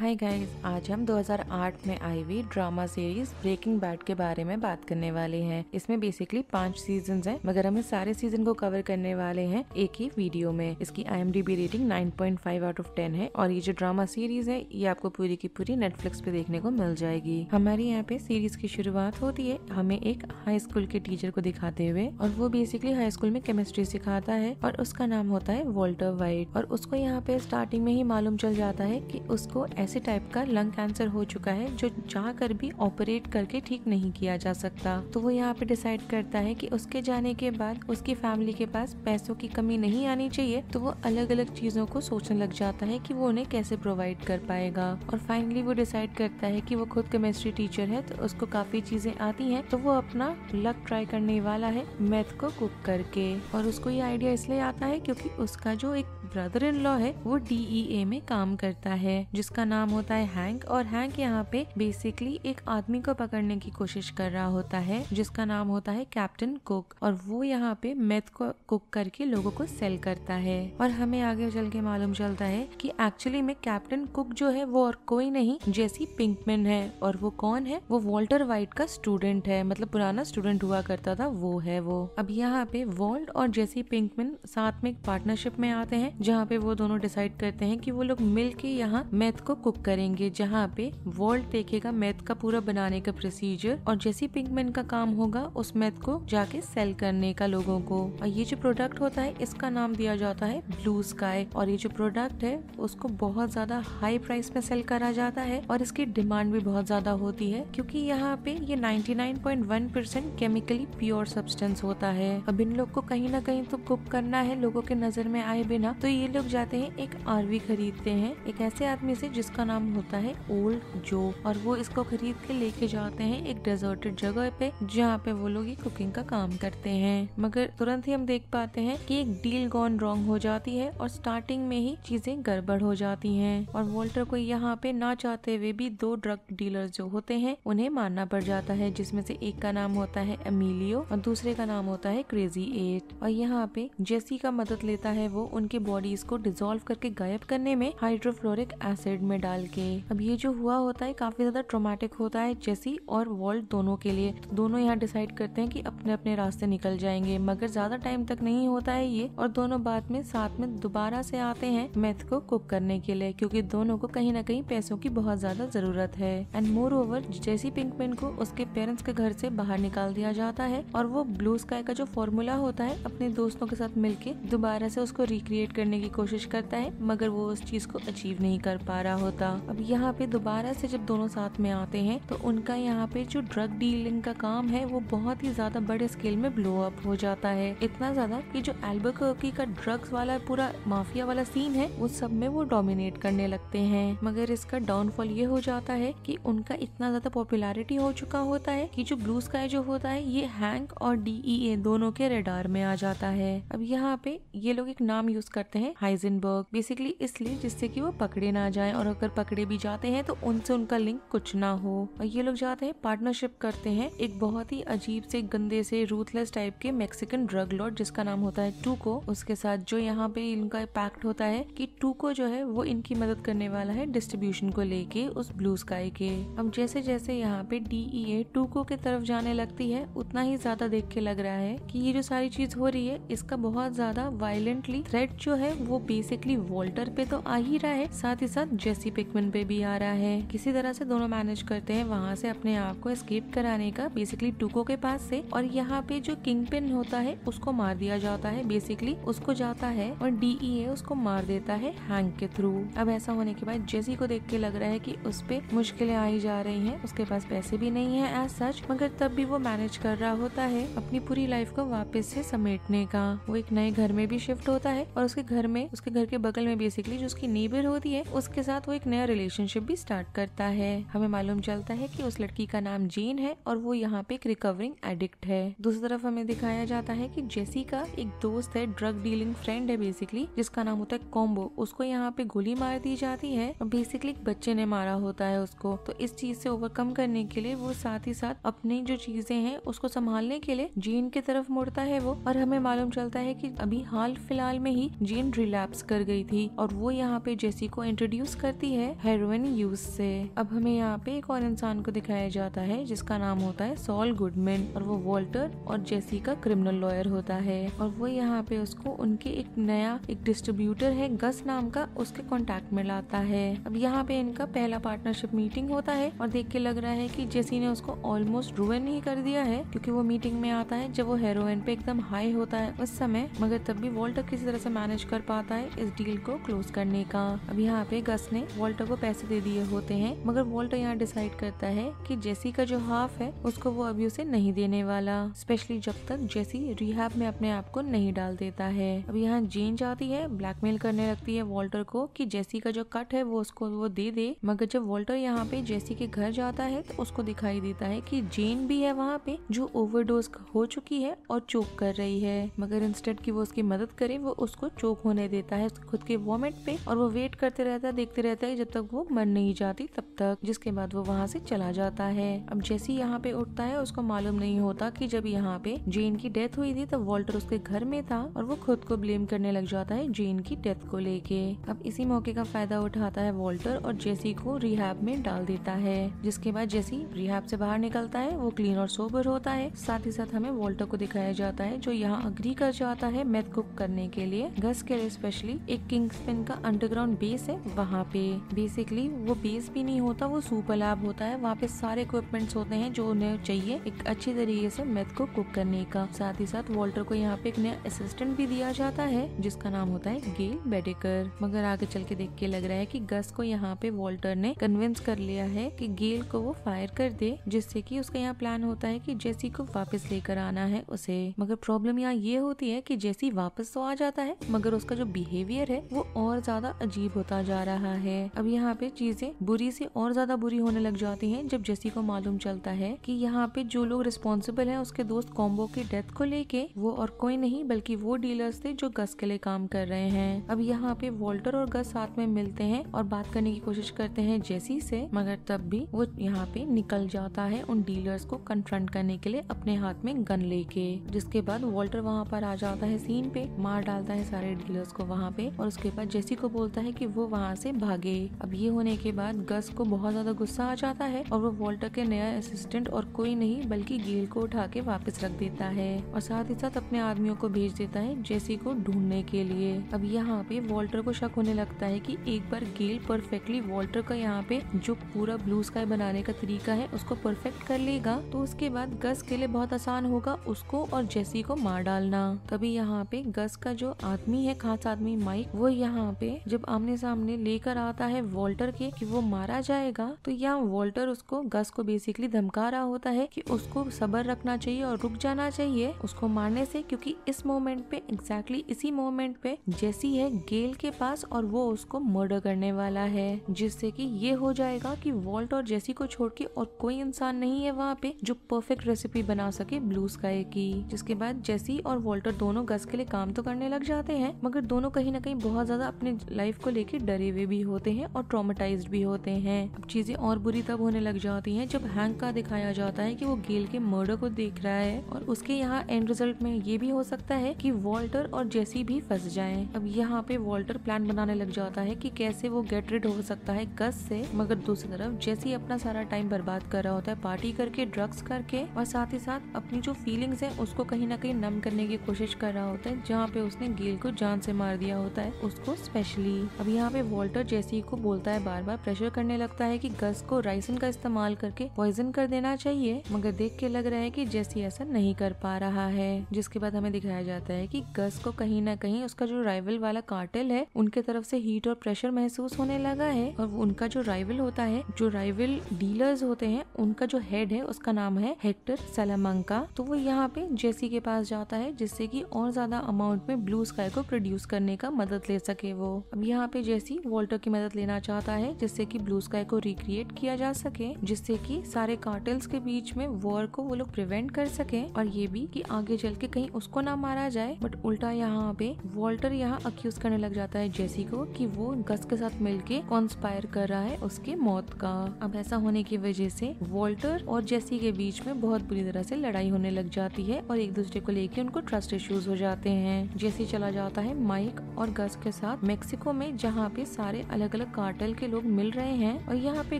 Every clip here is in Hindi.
हाय गाइस, आज हम 2008 में आई हुई ड्रामा सीरीज ब्रेकिंग बैड के बारे में बात करने वाले हैं। इसमें बेसिकली 5 सीजन्स हैं, मगर हम इस सारे सीजन को कवर करने वाले हैं एक ही वीडियो में। इसकी IMDb रेटिंग 9.5 आउट ऑफ 10 है और ये जो ड्रामा सीरीज है ये आपको पूरी की पूरी नेटफ्लिक्स पे देखने को मिल जाएगी। हमारे यहाँ पे सीरीज की शुरुआत होती है हमें एक हाई स्कूल के टीचर को दिखाते हुए, और वो बेसिकली हाई स्कूल में केमिस्ट्री सिखाता है और उसका नाम होता है वॉल्टर वाइट। और उसको यहाँ पे स्टार्टिंग में ही मालूम चल जाता है कि उसको ऐसे टाइप का लंग कैंसर हो चुका है जो चाह कर भी ऑपरेट करके ठीक नहीं किया जा सकता। तो वो यहाँ पे डिसाइड करता है कि उसके जाने के बाद उसकी फैमिली के पास पैसों की कमी नहीं आनी चाहिए, तो वो अलग अलग चीजों को सोचने लग जाता है कि वो उन्हें कैसे प्रोवाइड कर पाएगा। और फाइनली वो डिसाइड करता है कि वो खुद केमिस्ट्री टीचर है तो उसको काफी चीजें आती हैं, तो वो अपना लक ट्राई करने वाला है मैथ को कुक करके। और उसको ये आइडिया इसलिए आता है क्योंकि उसका जो एक ब्रदर इन लॉ है वो DEA में काम करता है जिसका नाम होता है हैंक। और हैंक यहाँ पे बेसिकली एक आदमी को पकड़ने की कोशिश कर रहा होता है जिसका नाम होता है कैप्टन कुक, और वो यहाँ पे मैथ को कुक करके लोगों को सेल करता है। और हमें आगे चल के मालूम चलता है कि एक्चुअली में कैप्टन कुक जो है वो और कोई नहीं जेसी पिंकमैन है। और वो कौन है? वो वॉल्टर वाइट का स्टूडेंट है, मतलब पुराना स्टूडेंट हुआ करता था वो है वो। अब यहाँ पे वॉल्ट और जेसी पिंकमैन साथ में एक पार्टनरशिप में आते हैं जहाँ पे वो दोनों डिसाइड करते हैं कि वो लोग मिल के यहाँ मैथ को कुक करेंगे, जहाँ पे वॉल्ट देखेगा मैथ का पूरा बनाने का प्रोसीजर और जेसी पिंकमैन का काम होगा उस मैथ को जाके सेल करने का लोगों को। और ये जो प्रोडक्ट होता है इसका नाम दिया जाता है ब्लू स्काई। और ये जो प्रोडक्ट है उसको बहुत ज्यादा हाई प्राइस में सेल करा जाता है और इसकी डिमांड भी बहुत ज्यादा होती है क्योंकि यहाँ पे ये 99.1% केमिकली प्योर सब्सटेंस होता है। अब इन लोग को कहीं ना कहीं तो कुक करना है लोगों के नजर में आए बिना, तो ये लोग जाते हैं एक RV खरीदते हैं एक ऐसे आदमी से जिसका नाम होता है ओल्ड जो। और वो इसको खरीद के लेके जाते हैं एक डेजर्टेड जगह पे जहाँ पे वो लोग ये कुकिंग का काम करते हैं। मगर तुरंत ही हम देख पाते हैं कि एक डील गॉन रॉन्ग हो जाती है और स्टार्टिंग में ही चीजें गड़बड़ हो जाती हैं। और वॉल्टर को यहाँ पे ना चाहते हुए भी 2 ड्रग डीलर्स जो होते हैं उन्हें मारना पड़ जाता है, जिसमें से एक का नाम होता है एमिलियो और दूसरे का नाम होता है क्रेजी 8। और यहाँ पे जेसी का मदद लेता है वो उनके बॉडीज को डिसॉल्व करके गायब करने में हाइड्रोफ्लोरिक एसिड में डाल के। अब ये जो हुआ होता है काफी ज्यादा ट्रॉमेटिक होता है जेसी और वॉल्ट दोनों के लिए। तो दोनों यहाँ डिसाइड करते हैं कि अपने अपने रास्ते निकल जाएंगे, मगर ज्यादा टाइम तक नहीं होता है ये, और दोनों बाद में साथ में दोबारा से आते हैं मैथ को कुक करने के लिए क्योंकि दोनों को कहीं ना कहीं पैसों की बहुत ज्यादा जरूरत है। And moreover Jesse Pinkman को उसके पेरेंट्स के घर से बाहर निकाल दिया जाता है और वो ब्लू स्काई का जो फॉर्मूला होता है अपने दोस्तों के साथ मिलके दोबारा से उसको रिक्रिएट करने की कोशिश करता है, मगर वो उस चीज को अचीव नहीं कर पा रहा होता। अब यहाँ पे दोबारा से जब दोनों साथ में आते हैं तो उनका यहाँ पे जो ड्रग डीलिंग का काम है वो बहुत ही ज्यादा बड़े स्केल में ब्लो अप हो जाता है। इतना ज्यादा कि जो एल्बुकर्की का ड्रग्स वाला पूरा माफिया वाला सीन है उस सब में वो डोमिनेट करने लगते हैं। मगर इसका डाउनफॉल ये हो जाता है कि उनका इतना ज्यादा पॉपुलैरिटी हो चुका होता है कि जो ब्लू स्काई जो होता है ये हैंक और DEA दोनों के रडार में आ जाता है। अब यहाँ पे ये लोग एक नाम यूज करते हैं हाइजेनबर्ग, बेसिकली इसलिए जिससे कि वो पकड़े ना जाएं, और अगर पकड़े भी जाते हैं तो उनसे उनका लिंक कुछ ना हो। और ये लोग जाते हैं पार्टनरशिप करते हैं एक बहुत ही अजीब से गंदे से रूथलेस टाइप के मैक्सिकन ड्रग लॉर्ड जिसका नाम होता है टूको, उसके साथ जो यहाँ पे इनका पैक्ट होता है कि टूको जो है वो इनकी मदद करने वाला है डिस्ट्रीब्यूशन को लेके उस ब्लू स्काई के। अब जैसे जैसे यहाँ पे DEA टूको की तरफ जाने लगती है उतना ही ज्यादा देख के लग रहा है कि ये जो सारी चीज हो रही है इसका बहुत ज्यादा वायलेंटली थ्रेट जो है वो बेसिकली वॉल्टर पे तो आ ही रहा है, साथ ही साथ जेसी पिंकमैन पे भी आ रहा है। किसी तरह से दोनों मैनेज करते हैं वहाँ से अपने आप को एस्केप कराने का बेसिकली टूको के पास से। और यहाँ पे जो किंग पिन होता है उसको मार दिया जाता है, बेसिकली उसको जाता है और DEA उसको मार देता है हैंक के थ्रू। अब ऐसा होने के बाद जेसी को देख के लग रहा है कि उस पे मुश्किलें आई जा रही हैं, उसके पास पैसे भी नहीं है एज सच, मगर तब भी वो मैनेज कर रहा होता है अपनी पूरी लाइफ को वापस से समेटने का। वो एक नए घर में भी शिफ्ट होता है और उसके घर के बगल में बेसिकली जो उसकी नेबर होती है उसके साथ वो एक नया रिलेशनशिप भी स्टार्ट करता है। हमें मालूम चलता है कि उस लड़की का नाम जेन है और वो यहाँ पे एक रिकवरिंग एडिक्ट है। दूसरी तरफ हमें दिखाया जाता है कि जेसी का एक दोस्त है, ड्रग डीलिंग फ्रेंड है बेसिकली, जिसका नाम होता है कॉम्बो। उसको यहाँ पे गोली मार दी जाती है और बेसिकली एक बच्चे ने मारा होता है उसको। तो इस चीज से ओवरकम करने के लिए वो साथ ही साथ अपनी जो चीजें हैं उसको संभालने के लिए जेन की तरफ मुड़ता है वो। और हमें मालूम चलता है कि अभी हाल फिलहाल में ही जेन जेन रिलैप्स कर गई थी और वो यहाँ पे जेसी को इंट्रोड्यूस करती है हेरोइन यूज से। अब हमें यहाँ पे एक और इंसान को दिखाया जाता है जिसका नाम होता है सॉल गुडमैन और वो वॉल्टर और जेसी का क्रिमिनल लॉयर होता है और वो यहाँ पे उसको उनके एक नया एक डिस्ट्रीब्यूटर है गस नाम का, उसके कॉन्टेक्ट में लाता है। अब यहाँ पे इनका पहला पार्टनरशिप मीटिंग होता है और देख के लग रहा है कि जेसी ने उसको ऑलमोस्ट रुइन ही कर दिया है, क्योंकि वो मीटिंग में आता है जब वो हेरोइन पे एकदम हाई होता है उस समय, मगर तब भी वॉल्टर किसी तरह से मैनेज कर पाता है इस डील को क्लोज करने का। अब यहाँ पे गस ने वॉल्टर को पैसे दे दिए होते हैं, मगर वॉल्टर यहाँ डिसाइड करता है कि जेसी का जो हाफ है उसको वो अभी उसे नहीं देने वाला, स्पेशली जब तक जेसी रिहैब में अपने आप को नहीं डाल देता है। अब यहाँ जेन जाती है, ब्लैकमेल करने लगती है वॉल्टर को कि जेसी का जो कट है वो उसको वो दे दे, मगर जब वॉल्टर यहाँ पे जेसी के घर जाता है तो उसको दिखाई देता है कि जेन भी है वहाँ पे जो ओवरडोज हो चुकी है और चोक कर रही है, मगर इंस्टेड की वो उसकी मदद करे वो उसको चोक होने देता है खुद के वॉमिट पे और वो वेट करते रहता है, देखते रहता है जब तक वो मर नहीं जाती तब तक, जिसके बाद वो वहाँ से चला जाता है। अब जेसी यहाँ पे उठता है, उसको मालूम नहीं होता कि जब यहाँ पे जेन की डेथ हुई थी तब वॉल्टर उसके घर में था और वो खुद को ब्लेम करने लग जाता है जेन की डेथ को लेके। अब इसी मौके का फायदा उठाता है वॉल्टर और जेसी को रिहैब में डाल देता है, जिसके बाद जेसी रिहैब से बाहर निकलता है, वो क्लीन और सोबर होता है। साथ ही साथ हमें वॉल्टर को दिखाया जाता है जो यहाँ अग्री कर जाता है मेथ कुक करने के लिए गस के लिए, स्पेशली एक किंग्सपिन का अंडरग्राउंड बेस है वहाँ पे। बेसिकली वो बेस भी नहीं होता, वो सुपर लैब होता है, वहाँ पे सारे इक्विपमेंट्स होते हैं जो उन्हें चाहिए एक अच्छी तरीके से मेथ को कुक करने का। साथ ही साथ वॉल्टर को यहाँ पे एक नया असिस्टेंट भी दिया जाता है जिसका नाम होता है गेल बेडेकर, मगर आगे चल के देख के लग रहा है कि गस को यहाँ पे वॉल्टर ने कन्विंस कर लिया है कि गेल को वो फायर कर दे, जिससे कि उसका यहाँ प्लान होता है कि जेसी को वापस लेकर आना है उसे। मगर प्रॉब्लम यहाँ ये होती है कि जेसी वापस तो आ जाता है मगर उसका जो बिहेवियर है वो और ज्यादा अजीब होता जा रहा है। अब यहाँ पे चीजें बुरी से और ज्यादा बुरी होने लग जाती हैं जब जेसी को मालूम चलता है कि यहाँ पे जो लोग रिस्पॉन्सिबल हैं उसके दोस्त कॉम्बो की डेथ को लेके वो और कोई नहीं बल्कि वो डीलर्स थे जो गस के लिए काम कर रहे हैं। अब यहाँ पे वॉल्टर और गस साथ में मिलते हैं और बात करने की कोशिश करते हैं जेसी से, मगर तब भी वो यहाँ पे निकल जाता है उन डीलर्स को कन्फ्रंट करने के लिए अपने हाथ में गन लेके, जिसके बाद वॉल्टर वहाँ पर आ जाता है सीन पे, मार डालता है सारे डीलर्स को वहाँ पे और उसके बाद जेसी को बोलता है कि वो वहाँ से भागे। अब ये होने के बाद गस को बहुत ज्यादा गुस्सा आ जाता है और वो वॉल्टर के नया असिस्टेंट और कोई नहीं बल्कि गेल को उठा के वापस रख देता है और साथ ही साथ अपने आदमियों को भेज देता है जेसी को ढूंढने के लिए। अब यहाँ पे वॉल्टर को शक होने लगता है कि एक बार गेल परफेक्टली वॉल्टर का यहाँ पे जो पूरा ब्लू स्काई बनाने का तरीका है उसको परफेक्ट कर लेगा तो उसके बाद गस के लिए बहुत आसान होगा उसको और जेसी को मार डालना। तभी यहाँ पे गस का जो आदमी है, खास आदमी माइक, वो यहाँ पे जब आमने सामने लेकर आता है वॉल्टर के कि वो मारा जाएगा, तो यहाँ वॉल्टर उसको गस को बेसिकली धमका रहा होता है कि उसको सब्र रखना चाहिए और रुक जाना चाहिए उसको मारने से, क्योंकि इस मोमेंट पे एग्जैक्टली इसी मोमेंट पे जेसी है गेल के पास और वो उसको मर्डर करने वाला है, जिससे कि ये हो जाएगा कि वॉल्ट और जेसी को छोड़ के और कोई इंसान नहीं है वहाँ पे जो परफेक्ट रेसिपी बना सके ब्लू स्काई की। जिसके बाद जेसी और वॉल्टर दोनों गस के लिए काम तो करने लग जाते हैं, मगर दोनों कहीं ना कहीं बहुत ज्यादा अपने लाइफ को लेके डरे हुए भी होते हैं और ट्रॉमेटाइज्ड भी होते हैं। अब चीजें और बुरी तब होने लग जाती हैं जब हैंक का दिखाया जाता है कि वो गेल के मर्डर को देख रहा है और उसके यहाँ एंड रिजल्ट में ये भी हो सकता है कि वॉल्टर और जेसी भी फंस जाएं। अब यहाँ पे वॉल्टर प्लान बनाने लग जाता है कि कैसे वो गेट रिड हो सकता है गस से, मगर दूसरी तरफ जेसी अपना सारा टाइम बर्बाद कर रहा होता है पार्टी करके, ड्रग्स करके, और साथ ही साथ अपनी जो फीलिंग्स है उसको कहीं ना कहीं नम करने की कोशिश कर रहा होता है, जहाँ पे उसने गेल को जान से मार दिया होता है उसको स्पेशली। अब यहाँ पे वॉल्टर जेसी को बोलता है, बार बार प्रेशर करने लगता है कि गस को राइसिन का इस्तेमाल करके पॉइजन कर देना चाहिए, मगर देख के लग रहा है कि जेसी ऐसा नहीं कर पा रहा है। जिसके बाद हमें दिखाया जाता है कि गस को कहीं ना कहीं उसका जो राइवल वाला कार्टेल है उनके तरफ से हीट और प्रेशर महसूस होने लगा है, और उनका जो राइवल होता है, जो राइवल डीलर्स होते हैं, उनका जो हेड है उसका नाम है हेक्टर सलामंका, तो वो यहाँ पे जेसी के पास जाता है जिससे कि और ज्यादा अमाउंट में ब्लू स्काई को प्रोड्यूस करने का मदद ले सके वो। अब यहाँ पे जेसी वॉल्टर की मदद लेना चाहता है जिससे कि ब्लू स्काई को रिक्रिएट किया जा सके, जिससे कि सारे कार्टेल्स के बीच में वॉर को वो लोग प्रिवेंट कर सके, और ये भी कि आगे चल के कहीं उसको ना मारा जाए। बट उल्टा यहाँ पे वॉल्टर यहाँ अक्यूज करने लग जाता है जेसी को कि वो गस के साथ मिलके कॉन्स्पायर कर रहा है उसकी मौत का। अब ऐसा होने की वजह से वॉल्टर और जेसी के बीच में बहुत बुरी तरह से लड़ाई होने लग जाती है और एक दूसरे को लेके उनको ट्रस्ट इश्यूज हो जाते हैं। जेसी चला जाता है है माइक और गस के साथ मेक्सिको में, जहाँ पे सारे अलग अलग कार्टेल के लोग मिल रहे हैं और यहाँ पे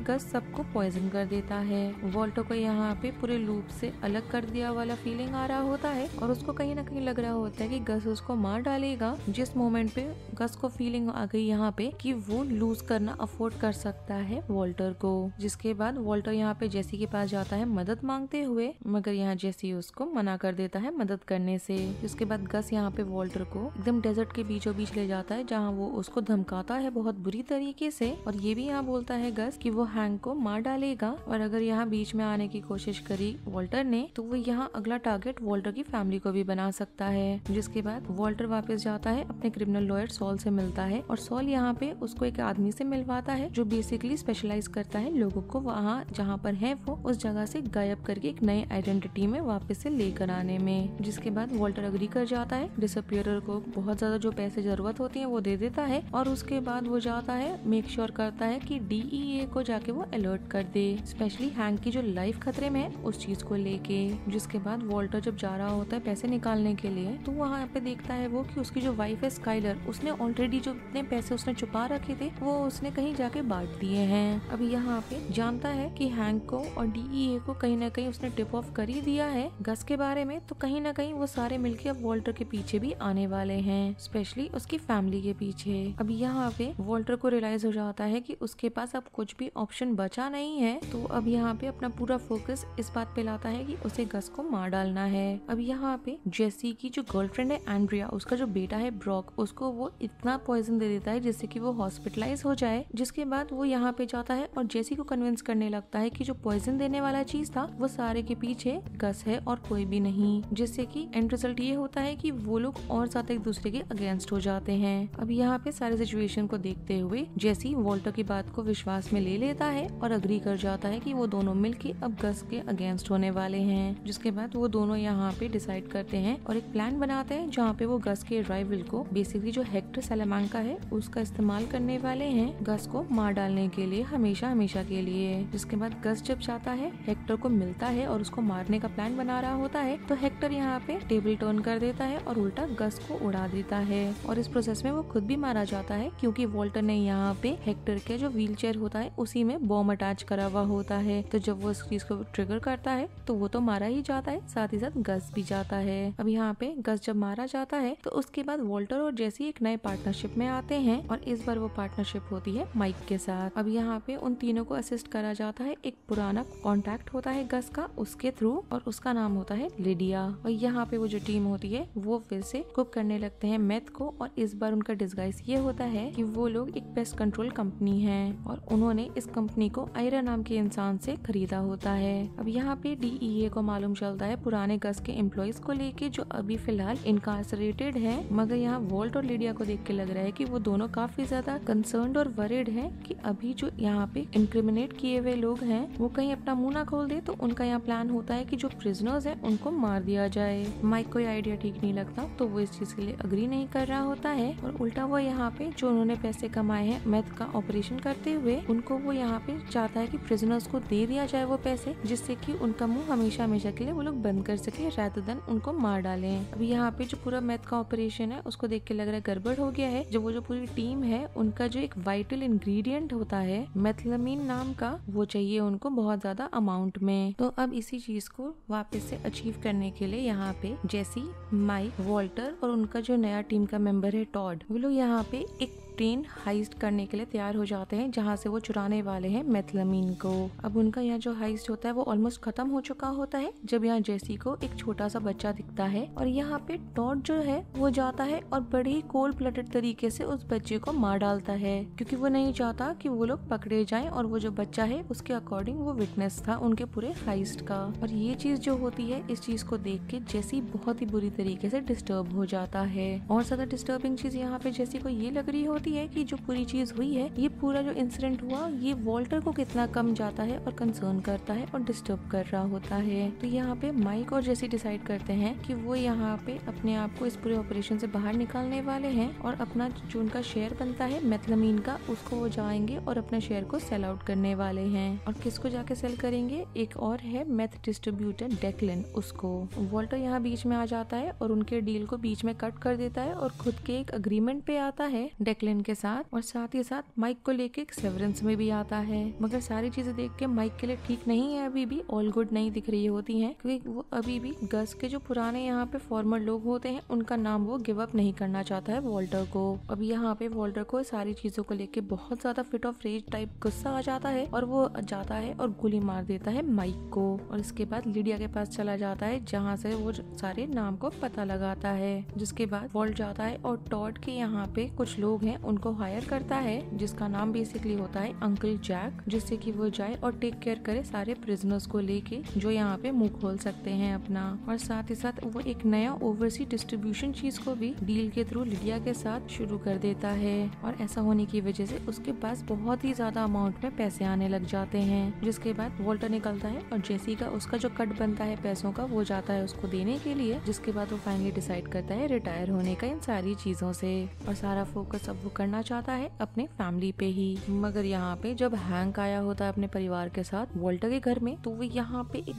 गस सबको पॉइजन कर देता है। वॉल्टर को यहाँ पे पूरे लूप से अलग कर दिया वाला फीलिंग आ रहा होता है और उसको कहीं ना कहीं लग रहा होता है कि गस उसको मार डालेगा। जिस मोमेंट पे गस को फीलिंग आ गई यहाँ पे कि वो लूज करना अफोर्ड कर सकता है वॉल्टर को। जिसके बाद वॉल्टर यहाँ पे जेसी के पास जाता है मदद मांगते हुए, मगर यहाँ जेसी उसको मना कर देता है मदद करने से। जिसके बाद गस यहाँ पे वॉल्टर को एकदम डेजर्ट के बीचों बीच ले जाता है, जहाँ वो उसको धमकाता है बहुत बुरी तरीके से और ये भी यहाँ बोलता है गस कि वो हैंक को मार डालेगा और अगर यहाँ बीच में आने की कोशिश करी वॉल्टर ने तो वो यहाँ अगला टारगेट वॉल्टर की फैमिली को भी बना सकता है। जिसके बाद वॉल्टर वापस जाता है अपने क्रिमिनल लॉयर सॉल से मिलता है और सॉल यहाँ पे उसको एक आदमी से मिलवाता है जो बेसिकली स्पेशलाइज करता है लोगों को वहाँ जहाँ पर है वो उस जगह से गायब करके एक नई आइडेंटिटी में वापस से लेकर आने में। जिसके बाद वॉल्टर अग्री कर जाता है, डिसअपियरर को बहुत ज्यादा जो पैसे जरूरत होती है वो दे देता है और उसके बाद वो जाता है मेक श्योर करता है कि DEA को जाके वो अलर्ट कर दे, स्पेशली हैंक की जो लाइफ खतरे में है उस चीज को लेके। जिसके बाद वॉल्टर जब जा रहा होता है पैसे निकालने के लिए तो वहाँ पे देखता है वो कि उसकी जो वाइफ है स्काइलर, उसने ऑलरेडी जो इतने पैसे उसने छुपा रखे थे वो उसने कहीं जाके बांट दिए हैं। अभी यहाँ पे जानता है कि हैंक को और DEA को कहीं ना कहीं उसने टिप ऑफ कर ही दिया है गस के बारे में, तो कहीं ना कहीं वो सारे मिलके अब वॉल्टर के पीछे भी आने वाले हैं, स्पेशली उसकी फैमिली के पीछे। अभी यहाँ पे वॉल्टर को रियलाइज हो जाता है कि उसके पास अब कुछ भी ऑप्शन बचा नहीं है, तो अब यहाँ पे अपना पूरा फोकस इस बात पे लाता है कि उसे गस को मार डालना है। अब यहाँ पे जेसी की जो गर्लफ्रेंड है एंड्रिया, उसका जो बेटा है ब्रॉक, उसको वो इतना पॉइजन दे देता है जिससे कि वो हॉस्पिटलाइज हो जाए। जिसके बाद वो यहाँ पे जाता है और जेसी को कन्विंस करने लगता है कि जो पॉइजन देने वाला चीज था वो सारे के पीछे गस है और कोई भी नहीं, जिससे कि एंड रिजल्ट ये होता है कि वो लोग और ज्यादा एक दूसरे के अगेंस्ट हो जाते हैं। अब यहाँ पे सारे सिचुएशन को देखते हुए जेसी वॉल्टर की बात को विश्वास में ले लेता है और अग्री कर जाता है कि वो दोनों मिलके अब गस के अगेंस्ट होने वाले हैं। जिसके बाद वो दोनों यहाँ पे डिसाइड करते हैं और एक प्लान बनाते हैं जहाँ पे वो गस के राइवल को, बेसिकली जो हेक्टर सैलामांका है, उसका इस्तेमाल करने वाले हैं गस को मार डालने के लिए हमेशा हमेशा के लिए। जिसके बाद गस जब जाता है हेक्टर को मिलता है और उसको मारने का प्लान बना रहा होता है तो हेक्टर यहाँ पे टेबल टर्न कर देता है और उल्टा गस को उड़ा देता है और इस प्रोसेस में वो खुद भी मारा जाता है क्योंकि वॉल्टर ने यहाँ पे हेक्टर के जो व्हील चेयर होता है उसी में बॉम्ब अटैच करा हुआ होता है। तो जब वो इस चीज को ट्रिगर करता है तो वो तो मारा ही जाता है, साथ ही साथ गस भी जाता है। अब यहाँ पे गस जब मारा जाता है तो उसके बाद वॉल्टर और जेसी एक नए पार्टनरशिप में आते हैं और इस बार वो पार्टनरशिप होती है माइक के साथ। अब यहाँ पे उन तीनों को असिस्ट करा जाता है, एक पुराना कॉन्टैक्ट होता है गस का उसके थ्रू और उसका नाम होता है लिडिया। और यहाँ पे वो जो टीम होती है वो फिर से कुक करने लगते हैं मेथ को और इस बार उनका डिस्गाइज ये होता है कि वो लोग एक पेस्ट कंट्रोल कंपनी है और उन्होंने इस कंपनी को आयरा नाम के इंसान से खरीदा होता है। अब यहाँ पे DEA को मालूम चलता है पुराने गस के एम्प्लॉइज को लेके जो अभी फिलहाल इनकार्सरेटेड है, मगर यहाँ वॉल्ट और लिडिया को देख के लग रहा है कि वो दोनों काफी ज्यादा कंसर्न्ड और वरीड है कि अभी जो यहाँ पे इंक्रिमिनेट किए हुए लोग हैं वो कहीं अपना मुंह ना खोल दे। तो उनका यहाँ प्लान होता है कि जो प्रिजनर्स हैं उनको मार दिया जाए। माइक को ये आइडिया ठीक नहीं लगता तो वो इस चीज के लिए अग्री नहीं कर रहा होता है और उल्टा वो यहाँ पे जो उन्होंने पैसे कमाए हैं मेथ का ऑपरेशन करते हुए उनको वो यहाँ पे चाहता है कि प्रिजनर्स को दे दिया जाए वो पैसे, जिससे कि उनका मुंह हमेशा हमेशा के लिए वो लोग बंद कर सके रादर देन उनको मार डालें। अभी यहाँ पे जो पूरा मेथ का ऑपरेशन है उसको देख के लग रहा है गड़बड़ हो गया है। जो वो जो पूरी टीम है उनका जो एक वाइटल इंग्रेडिएंट होता है मेथलामीन नाम का वो चाहिए उनको बहुत ज्यादा अमाउंट में। तो अब इसी चीज को वापस से अचीव करने के लिए यहाँ पे जेसी, माइक, वॉल्टर और उनका जो नया टीम का मेंबर है टॉड, वो लोग यहाँ पे एक ट्रेन हाइस्ट करने के लिए तैयार हो जाते हैं जहाँ से वो चुराने वाले हैं मेथलामीन को। अब उनका यहाँ जो हाइस्ट होता है वो ऑलमोस्ट खत्म हो चुका होता है जब यहाँ जेसी को एक छोटा सा बच्चा दिखता है और यहाँ पे टॉड जो है वो जाता है और बड़े ही कोल्ड ब्लडेड तरीके से उस बच्चे को मार डालता है क्योंकि वो नहीं चाहता कि वो लोग पकड़े जाएं और वो जो बच्चा है उसके अकॉर्डिंग वो विटनेस था उनके पूरे हाइस्ट का। और ये चीज जो होती है इस चीज को देख के जेसी बहुत ही बुरी तरीके से डिस्टर्ब हो जाता है और ज्यादा डिस्टर्बिंग चीज यहाँ पे जेसी को ये लग रही होती होती है कि जो पूरी चीज हुई है, ये पूरा जो इंसिडेंट हुआ, ये वॉल्टर को कितना कम जाता है और कंसर्न करता है और डिस्टर्ब कर रहा होता है। तो यहाँ पे माइक और जेसी डिसाइड करते हैं कि वो यहाँ पे अपने आप को इस पूरे ऑपरेशन से बाहर निकालने वाले हैं और अपना जो उनका शेयर बनता है मेथलामीन का, उसको वो जाएंगे और अपने शेयर को सेल आउट करने वाले हैं। और किसको जाके सेल करेंगे? एक और है मेथ डिस्ट्रीब्यूटर डेक्लिन, उसको। वॉल्टर यहाँ बीच में आ जाता है और उनके डील को बीच में कट कर देता है और खुद के एक अग्रीमेंट पे आता है डेक्लिन के साथ, और साथ ही साथ माइक को लेके एक सेवरेंस में भी आता है। मगर सारी चीजें देख के माइक के लिए ठीक नहीं है, अभी भी ऑल गुड नहीं दिख रही होती हैं, क्योंकि वो अभी भी गस के जो पुराने यहाँ पे फॉर्मर लोग होते हैं उनका नाम वो गिव अप नहीं करना चाहता है वॉल्टर को। अब यहाँ पे वॉल्टर को सारी चीजों को लेके बहुत ज्यादा फिट ऑफ रेज टाइप गुस्सा आ जाता है और वो जाता है और गोली मार देता है माइक को। और इसके बाद लिडिया के पास चला जाता है जहाँ से वो सारे नाम को पता लगाता है। जिसके बाद वॉल्ट जाता है और टॉड के यहाँ पे कुछ लोग हैं उनको हायर करता है, जिसका नाम बेसिकली होता है अंकल जैक, जिससे कि वो जाए और टेक केयर करे सारे प्रिजनर्स को लेके जो यहाँ पे मुंह खोल सकते हैं अपना। और साथ ही साथ वो एक नया ओवरसी डिस्ट्रीब्यूशन चीज को भी डील के थ्रू लिडिया के साथ शुरू कर देता है। और ऐसा होने की वजह से उसके पास बहुत ही ज्यादा अमाउंट में पैसे आने लग जाते हैं। जिसके बाद वॉल्टर निकलता है और जेसी का उसका जो कट बनता है पैसों का, वो जाता है उसको देने के लिए। जिसके बाद वो फाइनली डिसाइड करता है रिटायर होने का इन सारी चीजों से, और सारा फोकस अब वो करना चाहता है अपने फैमिली पे ही। मगर यहाँ पे जब हैंक आया होता है अपने परिवार के साथ वॉल्टर के घर में, तो वो यहाँ पे एक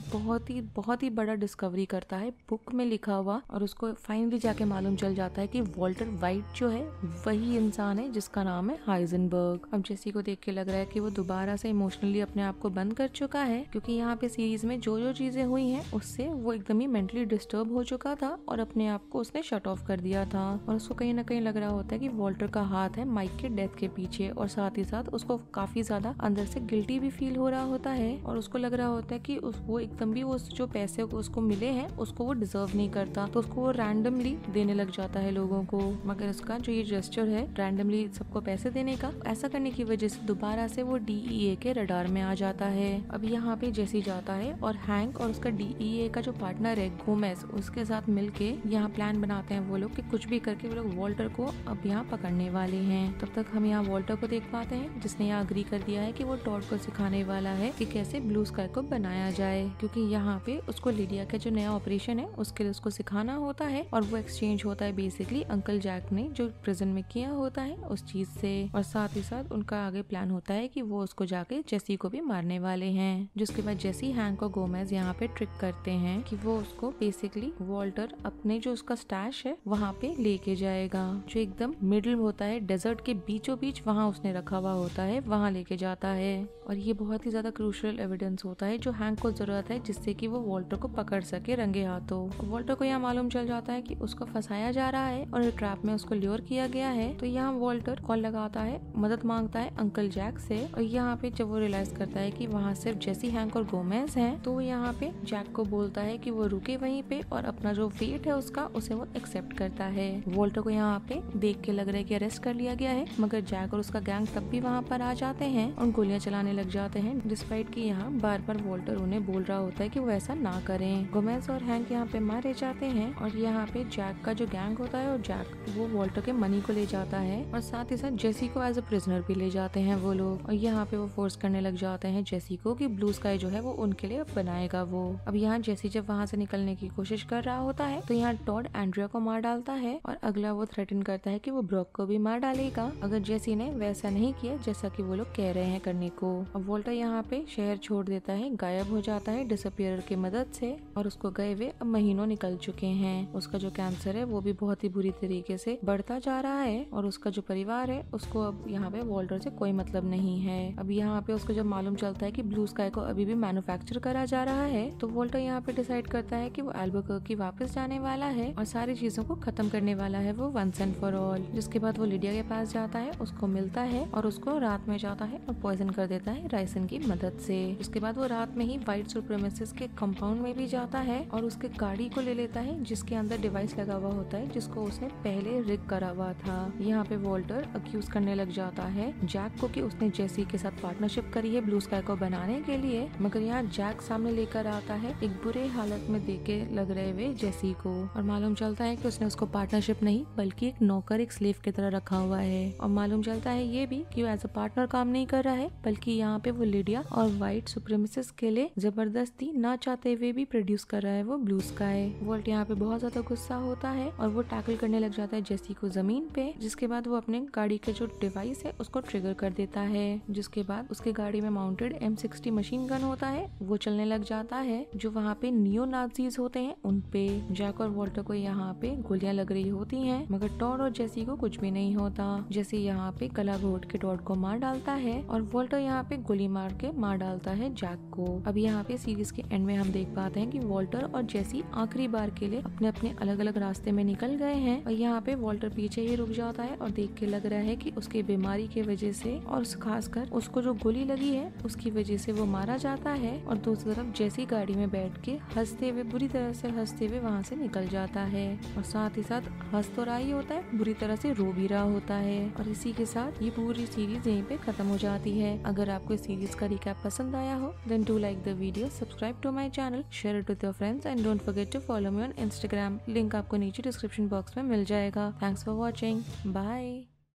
बहुत ही बड़ा डिस्कवरी करता है बुक में लिखा हुआ, और उसको फाइनली जाके मालूम चल जाता है कि वॉल्टर वाइट जो है वही इंसान है जिसका नाम है हाइजेनबर्ग। अब जेसी को देख के लग रहा है कि वो दोबारा से इमोशनली अपने आप को बंद कर चुका है, क्योंकि यहाँ पे सीरीज में जो जो चीजें हुई हैं उससे वो एकदम ही मेंटली डिस्टर्ब हो चुका था और अपने आप को उसने शट ऑफ कर दिया था। और उसको कहीं ना कहीं लग रहा होता है कि वॉल्टर का हाथ है माइक के डेथ के पीछे, और साथ ही साथ उसको काफी ज्यादा अंदर से गिल्टी भी फील हो रहा होता है। और उसको लग रहा होता है कि वो एकदम भी उस जो पैसे उसको मिले हैं उसको वो डिजर्व नहीं करता, तो उसको वो रैंडमली देने लग जाता है लोगों को। मगर उसका जो ये जेस्चर है रैंडमली सबको पैसे देने का, ऐसा करने की वजह से दोबारा से वो DEA के रडार में आ जाता है। अब यहाँ पे जेसी जाता है और हैंक और उसका DEA का जो पार्टनर है गोमेज, उसके साथ मिलके यहाँ प्लान बनाते हैं वो लोग कि कुछ भी करके वो लोग वॉल्टर को अब यहाँ पकड़ने वाले हैं। तब तक हम यहाँ वॉल्टर को देख पाते हैं जिसने यहाँ अग्री कर दिया है कि वो टॉड को सिखाने वाला है कि कैसे ब्लू स्काई को बनाया जाए, क्योंकि यहाँ पे उसको लिडिया का जो नया ऑपरेशन है उसके लिए उसको सिखाना होता है। और वो एक्सचेंज होता है बेसिकली अंकल जैक ने जो प्रिजन में किया होता है उस चीज से। और साथ ही साथ उनका आगे प्लान होता है कि वो उसको जाके जेसी को भी मारने वाले हैं। जिसके बाद जेसी हैंक और गोमेज यहाँ पे ट्रिक करते हैं कि वो उसको बेसिकली वॉल्टर अपने जो उसका स्टैश है वहाँ पे लेके जाएगा, जो एकदम मिडिल होता है डेजर्ट के बीचों बीच, वहाँ उसने रखा हुआ होता है, वहाँ लेके जाता है। और ये बहुत ही ज्यादा क्रूशियल एविडेंस होता है जो हैंक को जरूरत है जिससे कि वो वॉल्टर को पकड़ सके रंगे हाथों। वॉल्टर को यहाँ मालूम चल जाता है कि उसको फंसाया जा रहा है और ट्रैप में उसको ल्योर किया गया है। तो यहाँ वॉल्टर कॉल लगाता है, मदद मांगता है अंकल जैक से। और यहाँ पे जब वो रियलाइज करता है कि वहाँ सिर्फ जेसी, हैंक और गोमेज हैं, तो वो यहाँ पे जैक को बोलता है कि वो रुके वहीं पे और अपना जो फेट है उसका उसे वो एक्सेप्ट करता है। वॉल्टर को यहाँ पे देख के लग रहा है कि अरेस्ट कर लिया गया है, मगर जैक और उसका गैंग तब भी वहाँ पर आ जाते हैं और गोलियां चलाने लग जाते हैं, डिस्पाइट कि यहाँ बार बार वॉल्टर उन्हें बोल रहा होता है कि वो ऐसा ना करें। गोमेज और हैंक यहाँ पे मारे जाते हैं और यहाँ पे जैक का जो गैंग होता है और जैक वो वॉल्टर के मनी को ले जाता है और साथ ही साथ जेसी को एज अ प्रिजनर भी ले जाते हैं वो लोग। और यहाँ पे वो फोर्स करने लग जाते हैं जेसी को कि ब्लू स्काई जो है वो उनके लिए बनाएगा वो। अब यहाँ जेसी जब वहाँ से निकलने की कोशिश कर रहा होता है तो यहाँ टॉड एंड्रिया को मार डालता है और अगला वो थ्रेटन करता है कि वो ब्रॉक को भी मार डालेगा अगर जेसी ने वैसा नहीं किया जैसा कि वो लोग कह रहे हैं करने को। अब वॉल्टर यहाँ पे शहर छोड़ देता है, गायब हो जाता है डिसअपियर की मदद से, और उसको गए हुए अब महीनों निकल चुके हैं। उसका जो कैंसर है वो भी बहुत ही बुरी तरीके से बढ़ता जा रहा है और उसका जो परिवार है उसको अब यहाँ पे वॉल्टर से कोई मतलब नहीं है। अब यहाँ पे उसको जब मालूम चलता है कि ब्लू स्काई को अभी भी मैन्युफैक्चर करा जा रहा है तो वॉल्टर यहाँ पे डिसाइड करता है कि वो अल्बुकर्क वापस जाने वाला है और सारी चीजों को खत्म करने वाला है वो वंस एंड फॉर ऑल। जिसके बाद वो लिडिया के पास जाता है, उसको मिलता है और उसको रात में जाता है और पॉइजन कर देता है राइसन की मदद से। उसके बाद वो रात में ही व्हाइट सुप्रीमेसिस्ट के कंपाउंड में भी जाता है और उसके गाड़ी को ले लेता है जिसके अंदर डिवाइस लगा हुआ होता है जिसको उसने पहले रिग करा हुआ था। यहाँ पे वॉल्टर अक्यूज करने लग जाता है जैक को कि उसने जेसी के साथ पार्टनरशिप करी है ब्लू स्काई को बनाने के लिए, मगर यहाँ जैक सामने लेकर आता है एक बुरे हालत में देके लग रहे हुए जेसी को और मालूम चलता है कि उसने उसको पार्टनरशिप नहीं बल्कि एक नौकर, एक स्लेव की तरह रखा रखा हुआ है और मालूम चलता है ये भी कि वो एज अ पार्टनर काम नहीं कर रहा है, बल्कि यहाँ पे वो लिडिया और व्हाइट सुप्रीमेसिस्ट के लिए जबरदस्ती ना चाहते हुए भी प्रोड्यूस कर रहा है वो ब्लू स्काई। वोल्ट यहाँ पे बहुत ज्यादा गुस्सा होता है और वो टैकल करने लग जाता है जेसी को जमीन पे, जिसके बाद वो अपने गाड़ी के जो डिवाइस है उसको ट्रिगर कर देता है, जिसके बाद उसके गाड़ी में माउंटेड M60 मशीन गन होता है वो चलने लग जाता है, जो वहाँ पे नियो नाजीज होते हैं उन पे। जैक और वॉल्टर को यहाँ पे गोलियां लग रही होती हैं, मगर टॉड और जेसी को कुछ भी नहीं होता। जेसी यहाँ पे कला घोट के टॉड को मार डालता है और वॉल्टर यहाँ पे गोली मार के मार डालता है जैक को। अब यहाँ पे सीरीज के एंड में हम देख पाते हैं कि वॉल्टर और जेसी आखिरी बार के लिए अपने अपने अलग अलग रास्ते में निकल गए हैं और यहाँ पे वॉल्टर पीछे ही रुक जाता है और देख के लग रहा है कि उसकी बीमारी की वजह से और खासकर उसको जो गोली लगी है उसकी वजह से वो मारा जाता है। और दूसरी तरफ जेसी गाड़ी में बैठ के हंसते हुए, बुरी तरह से हंसते हुए वहाँ से निकल जाता है और साथ ही साथ हंस तो रहा ही होता है, बुरी तरह से रो भी रहा होता है। और इसी के साथ ये पूरी सीरीज यहीं पे खत्म हो जाती है। अगर आपको इस सीरीज का रिकैप पसंद आया हो then do like the video, subscribe to my channel, share it with your friends and don't forget to follow me on Instagram. Link आपको नीचे डिस्क्रिप्शन बॉक्स में मिल जाएगा। Thanks for watching, bye.